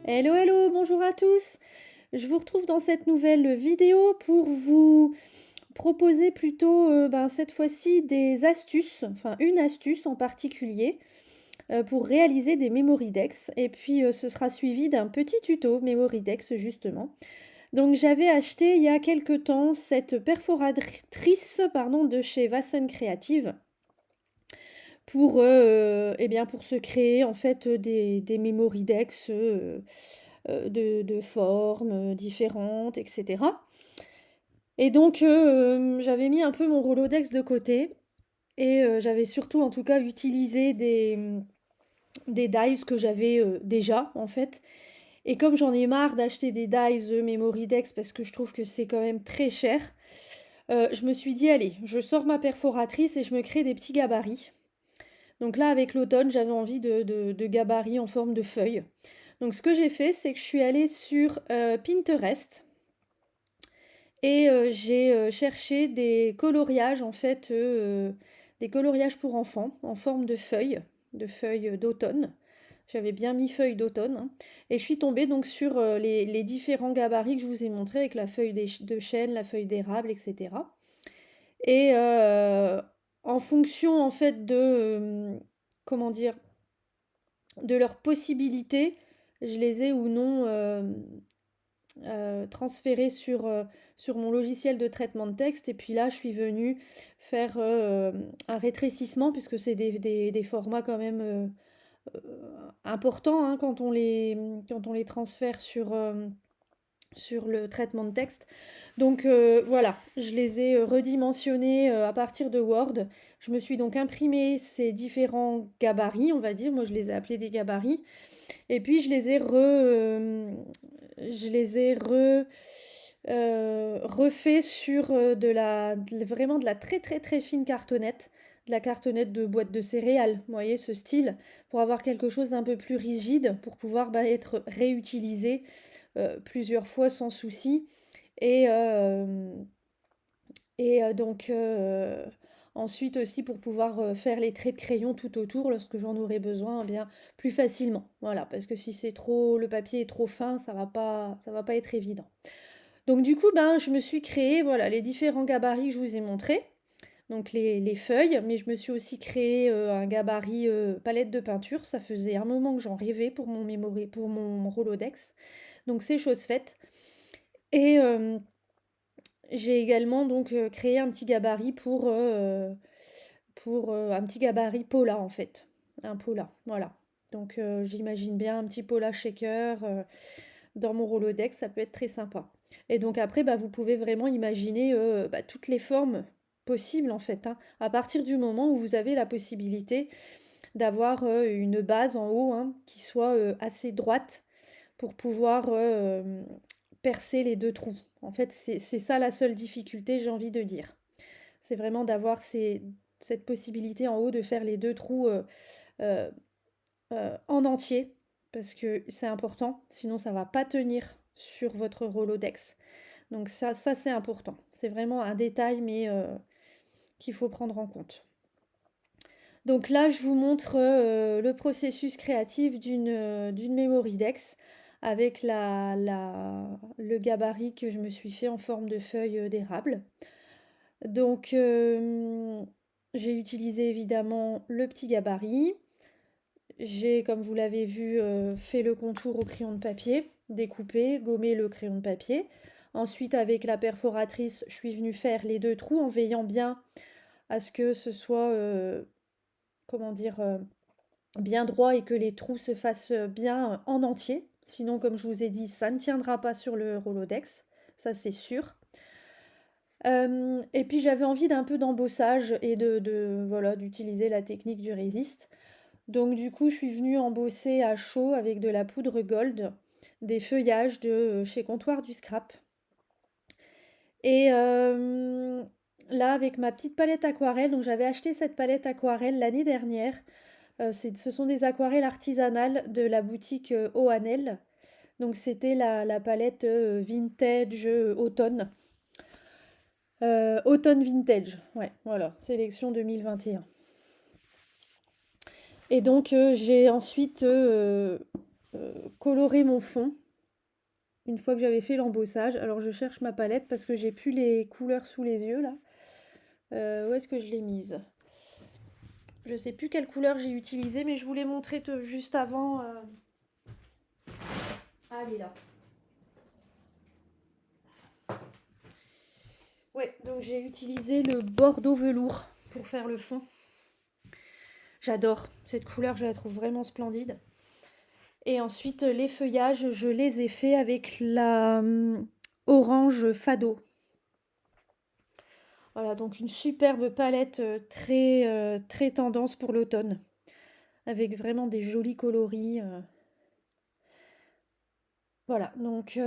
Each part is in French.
Hello, hello, bonjour à tous. Je vous retrouve dans cette nouvelle vidéo pour vous proposer plutôt cette fois-ci des astuces, enfin une astuce en particulier pour réaliser des Memorydex. Et puis ce sera suivi d'un petit tuto Memorydex justement. Donc j'avais acheté il y a quelque temps cette perforatrice de chez Vassen Creative pour se créer en fait des Memorydex de formes différentes, etc. Et donc, j'avais mis un peu mon Rolodex de côté et j'avais surtout, en tout cas, utilisé des dies que j'avais déjà, en fait. Et comme j'en ai marre d'acheter des dies Memorydex parce que je trouve que c'est quand même très cher, je me suis dit, allez, je sors ma perforatrice et je me crée des petits gabarits. Donc là, avec l'automne, j'avais envie de gabarits en forme de feuilles. Donc ce que j'ai fait, c'est que je suis allée sur Pinterest et j'ai cherché des coloriages, en fait, des coloriages pour enfants en forme de feuilles d'automne. J'avais bien mis feuilles d'automne, hein. Et je suis tombée donc sur les différents gabarits que je vous ai montrés avec la feuille de chêne, la feuille d'érable, etc. Et en fonction en fait comment dire, de leurs possibilités, je les ai ou non transférés sur mon logiciel de traitement de texte. Et puis là, je suis venue faire un rétrécissement, puisque c'est des formats quand même importants, hein, quand on les transfère sur le traitement de texte. Donc voilà, je les ai redimensionnés à partir de Word. Je me suis donc imprimé ces différents gabarits, on va dire. Moi, je les ai appelés des gabarits. Et puis je les ai refait sur vraiment de la très très très fine cartonnette, de la cartonnette de boîte de céréales, vous voyez ce style, pour avoir quelque chose d'un peu plus rigide, pour pouvoir être réutilisé plusieurs fois sans souci. Et, euh, et ensuite aussi pour pouvoir faire les traits de crayon tout autour lorsque j'en aurai besoin, eh bien plus facilement. Voilà, parce que si c'est trop, le papier est trop fin, ça va pas être évident. Donc du coup, ben, je me suis créé voilà, les différents gabarits que je vous ai montrés, donc les feuilles, mais je me suis aussi créé un gabarit palette de peinture. Ça faisait un moment que j'en rêvais pour mon Rolodex. Donc c'est chose faite. Et j'ai également donc créé un petit gabarit pour un petit gabarit Pola en fait. Un Pola, voilà. Donc j'imagine bien un petit Pola shaker dans mon Rolodex, ça peut être très sympa. Et donc après, bah, vous pouvez vraiment imaginer toutes les formes possibles en fait, hein, à partir du moment où vous avez la possibilité d'avoir une base en haut, hein, qui soit assez droite pour pouvoir percer les deux trous. En fait, c'est ça la seule difficulté, j'ai envie de dire. C'est vraiment d'avoir cette possibilité en haut de faire les deux trous euh, en entier, parce que c'est important, sinon ça va pas tenir sur votre Rolodex. Donc ça c'est important. C'est vraiment un détail, mais qu'il faut prendre en compte. Donc là, je vous montre le processus créatif d'une Memorydex avec le gabarit que je me suis fait en forme de feuille d'érable. Donc, j'ai utilisé évidemment le petit gabarit. J'ai, comme vous l'avez vu, fait le contour au crayon de papier, découpé, gommé le crayon de papier. Ensuite, avec la perforatrice, je suis venue faire les deux trous en veillant bien à ce que ce soit, comment dire, bien droit et que les trous se fassent bien en entier. Sinon, comme je vous ai dit, ça ne tiendra pas sur le Rolodex, ça c'est sûr. Et puis j'avais envie d'un peu d'embossage et voilà, d'utiliser la technique du résiste. Donc du coup, je suis venue embosser à chaud avec de la poudre gold, des feuillages de chez Comptoir du Scrap. Et là, avec ma petite palette aquarelle, donc j'avais acheté cette palette aquarelle l'année dernière. Ce sont des aquarelles artisanales de la boutique Oanel. Donc c'était la palette vintage automne. Automne vintage, ouais, voilà, sélection 2021. Et donc j'ai ensuite colorer mon fond une fois que j'avais fait l'embossage. Alors je cherche ma palette parce que j'ai plus les couleurs sous les yeux là. Où est-ce que je l'ai mise? Je sais plus quelle couleur j'ai utilisée, mais je vous l'ai montré juste avant. Ah, elle est là. Ouais, donc j'ai utilisé le bordeaux velours pour faire le fond. J'adore cette couleur, je la trouve vraiment splendide. Et ensuite, les feuillages, je les ai faits avec la orange fado. Voilà, donc une superbe palette très tendance pour l'automne, avec vraiment des jolis coloris. Voilà, donc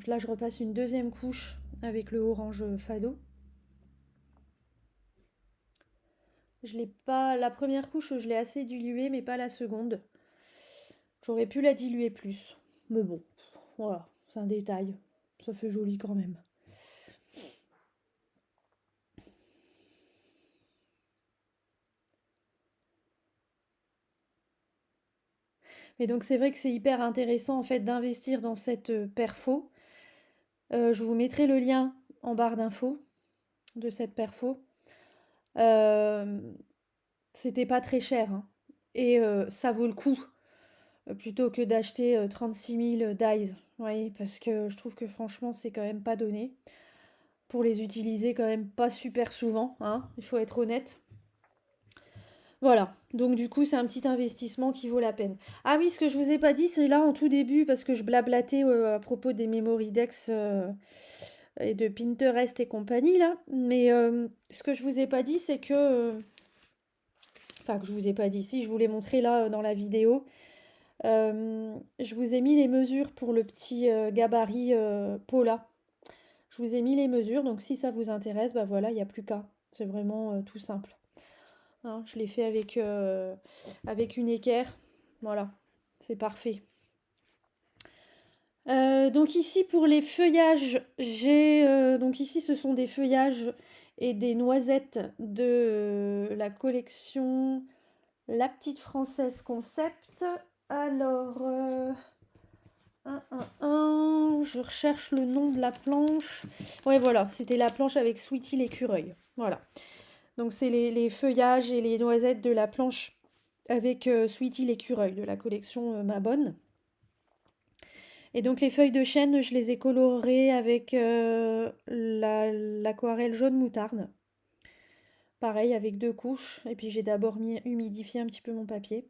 là je repasse une deuxième couche avec le orange fado. Je l'ai pas, la première couche je l'ai assez diluée, mais pas la seconde. J'aurais pu la diluer plus, mais bon, voilà, c'est un détail. Ça fait joli quand même. Mais donc c'est vrai que c'est hyper intéressant en fait d'investir dans cette perfo. Je vous mettrai le lien en barre d'infos de cette perfo. Euh, C'était pas très cher, hein. Et ça vaut le coup plutôt que d'acheter 36 000 dies. Oui, parce que je trouve que franchement c'est quand même pas donné. Pour les utiliser quand même pas super souvent, hein, il faut être honnête. Voilà, donc du coup c'est un petit investissement qui vaut la peine. Ah oui, ce que je vous ai pas dit, c'est là en tout début, parce que je blablatais à propos des Memory Dex et de Pinterest et compagnie là, mais ce que je vous ai pas dit, c'est que... Enfin, que je vous ai pas dit, si je vous l'ai montré là dans la vidéo, je vous ai mis les mesures pour le petit gabarit Paula. Je vous ai mis les mesures, donc si ça vous intéresse, bah voilà, il n'y a plus qu'à. C'est vraiment tout simple. Hein, je l'ai fait avec une équerre. Voilà, c'est parfait. Donc ici pour les feuillages, j'ai donc ici ce sont des feuillages et des noisettes de la collection La Petite Française Concept. Alors, je recherche le nom de la planche. Ouais, voilà, c'était la planche avec Sweetie l'écureuil. Voilà. Donc c'est les feuillages et les noisettes de la planche avec Sweetie l'écureuil de la collection Ma Bonne. Et donc les feuilles de chêne, je les ai colorées avec l'aquarelle jaune moutarde. Pareil, avec deux couches. Et puis j'ai d'abord humidifié un petit peu mon papier.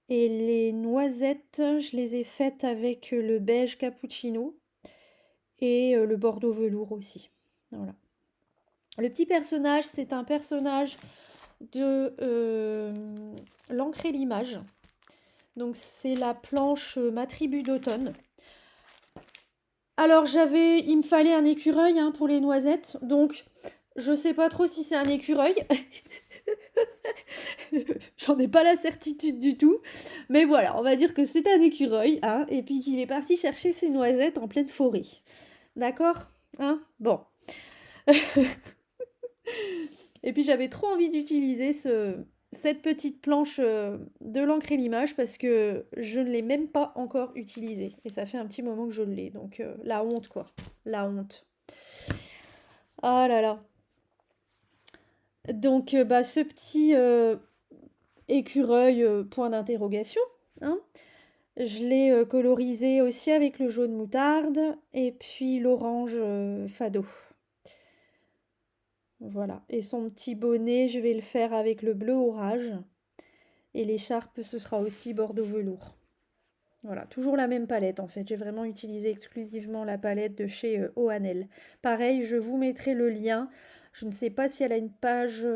Et les noisettes, je les ai faites avec le beige cappuccino et le bordeaux velours aussi. Voilà. Le petit personnage, c'est un personnage de l'encre et l'image. Donc c'est la planche Ma tribu d'automne. Alors il me fallait un écureuil hein, pour les noisettes, donc je sais pas trop si c'est un écureuil. J'en ai pas la certitude du tout, mais voilà, on va dire que c'est un écureuil, hein, et puis qu'il est parti chercher ses noisettes en pleine forêt. D'accord? Hein? Bon. Et puis j'avais trop envie d'utiliser cette petite planche de l'encre et l'image parce que je ne l'ai même pas encore utilisée. Et ça fait un petit moment que je l'ai. Donc la honte quoi. La honte. Ah là là. Donc bah, ce petit écureuil point d'interrogation. Hein, je l'ai colorisé aussi avec le jaune moutarde et puis l'orange fado. Voilà. Et son petit bonnet, je vais le faire avec le bleu orage. Et l'écharpe, ce sera aussi bordeaux velours. Voilà, toujours la même palette en fait. J'ai vraiment utilisé exclusivement la palette de chez Ohanel. Pareil, je vous mettrai le lien. Je ne sais pas si elle a une page,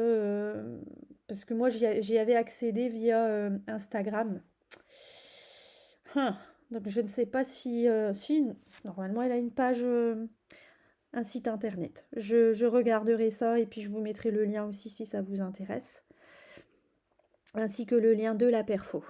parce que moi j'y avais accédé via Instagram. Hein, donc je ne sais pas si normalement elle a une page, un site internet. Je regarderai ça et puis je vous mettrai le lien aussi si ça vous intéresse, ainsi que le lien de la perfo.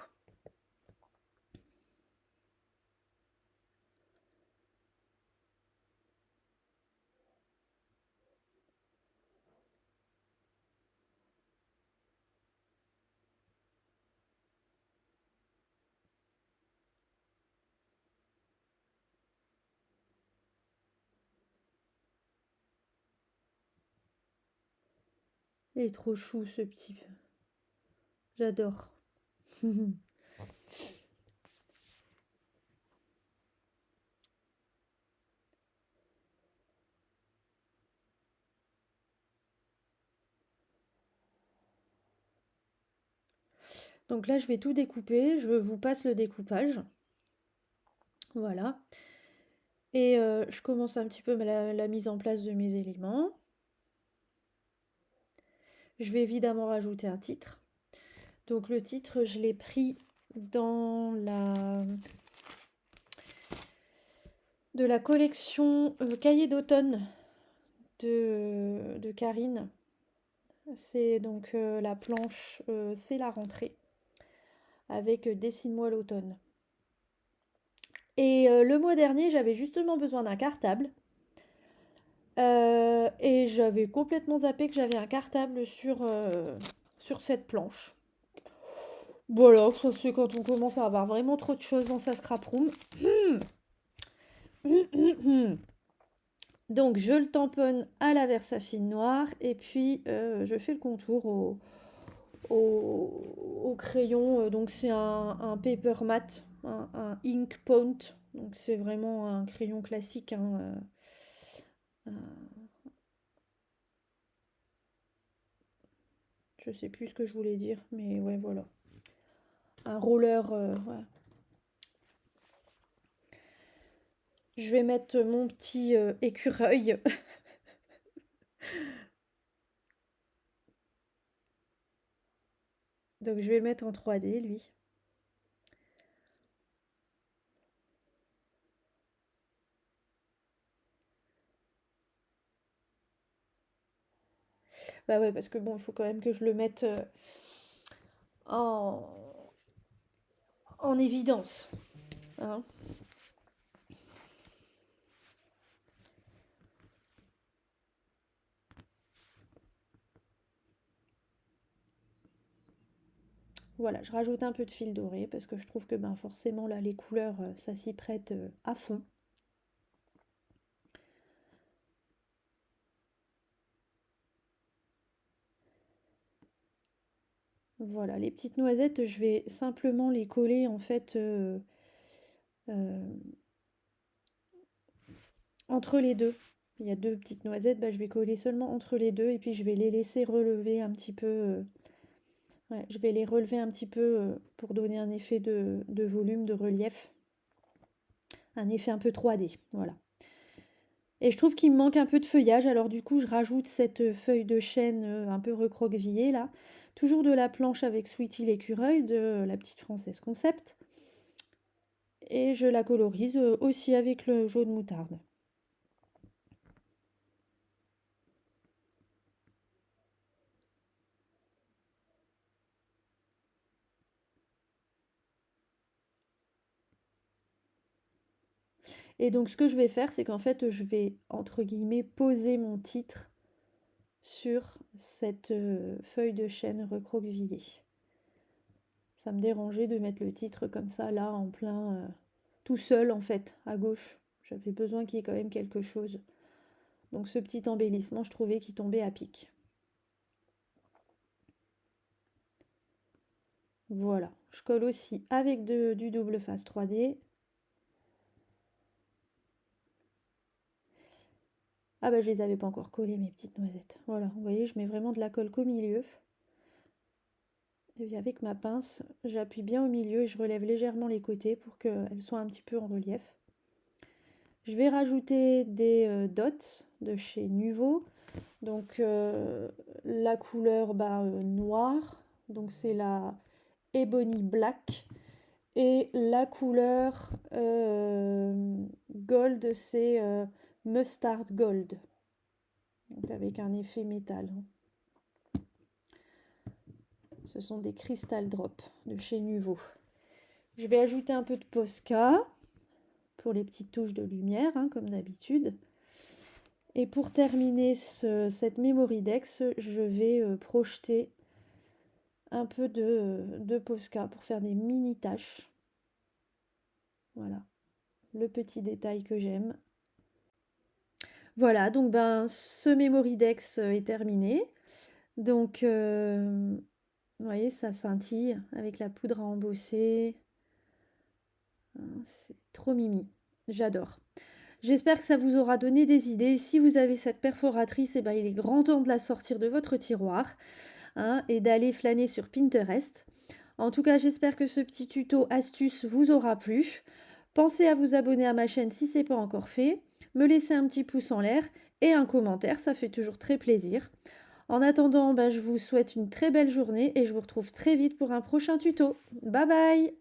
Il est trop chou ce petit. J'adore. Donc là, je vais tout découper. Je vous passe le découpage. Voilà. Et je commence un petit peu la mise en place de mes éléments. Je vais évidemment rajouter un titre. Donc le titre, je l'ai pris dans de la collection Cahiers d'automne de Karine. C'est donc la planche C'est la rentrée avec Dessine-moi l'automne. Et le mois dernier, j'avais justement besoin d'un cartable. Et j'avais complètement zappé que j'avais un cartable sur cette planche. Voilà, ça c'est quand on commence à avoir vraiment trop de choses dans sa scrap room. Donc je le tamponne à la Versafine noire et puis je fais le contour au crayon. Donc c'est un paper mat, un ink point. Donc c'est vraiment un crayon classique, hein, je sais plus ce que je voulais dire, mais ouais voilà. Un roller, ouais. Je vais mettre mon petit écureuil. Donc je vais le mettre en 3D lui. Bah ouais, parce que bon, il faut quand même que je le mette en, en évidence, hein. Voilà, je rajoute un peu de fil doré parce que je trouve que ben forcément là les couleurs ça s'y prête à fond. Voilà, les petites noisettes, je vais simplement les coller en fait euh, entre les deux. Il y a deux petites noisettes, bah, je vais coller seulement entre les deux et puis je vais les laisser relever un petit peu. Ouais, je vais les relever un petit peu pour donner un effet de volume, de relief. Un effet un peu 3D, voilà. Et je trouve qu'il me manque un peu de feuillage, alors du coup je rajoute cette feuille de chêne un peu recroquevillée là. Toujours de la planche avec Sweetie l'écureuil de la petite française Concept. Et je la colorise aussi avec le jaune moutarde. Et donc ce que je vais faire, c'est qu'en fait je vais entre guillemets poser mon titre sur cette feuille de chêne recroquevillée. Ça me dérangeait de mettre le titre comme ça là en plein tout seul en fait à gauche. J'avais besoin qu'il y ait quand même quelque chose. Donc ce petit embellissement, je trouvais qu'il tombait à pic. Voilà, je colle aussi avec du double face 3D. Ah bah je les avais pas encore collées mes petites noisettes. Voilà, vous voyez, je mets vraiment de la colle qu'au milieu. Et puis avec ma pince, j'appuie bien au milieu et je relève légèrement les côtés pour qu'elles soient un petit peu en relief. Je vais rajouter des dots de chez Nuvo. Donc la couleur noire, donc c'est la Ebony Black. Et la couleur gold, c'est Mustard Gold. Donc avec un effet métal. Ce sont des Crystal Drops de chez Nuvo. Je vais ajouter un peu de Posca pour les petites touches de lumière, hein, comme d'habitude. Et pour terminer cette Memory Dex, je vais projeter un peu de Posca pour faire des mini taches. Voilà, le petit détail que j'aime. Voilà, donc ben ce Memory Dex est terminé. Donc, vous voyez, ça scintille avec la poudre à embosser. C'est trop mimi. J'adore. J'espère que ça vous aura donné des idées. Si vous avez cette perforatrice, eh ben, il est grand temps de la sortir de votre tiroir, hein, et d'aller flâner sur Pinterest. En tout cas, j'espère que ce petit tuto astuce vous aura plu. Pensez à vous abonner à ma chaîne si ce n'est pas encore fait, me laisser un petit pouce en l'air et un commentaire, ça fait toujours très plaisir. En attendant, je vous souhaite une très belle journée et je vous retrouve très vite pour un prochain tuto. Bye bye!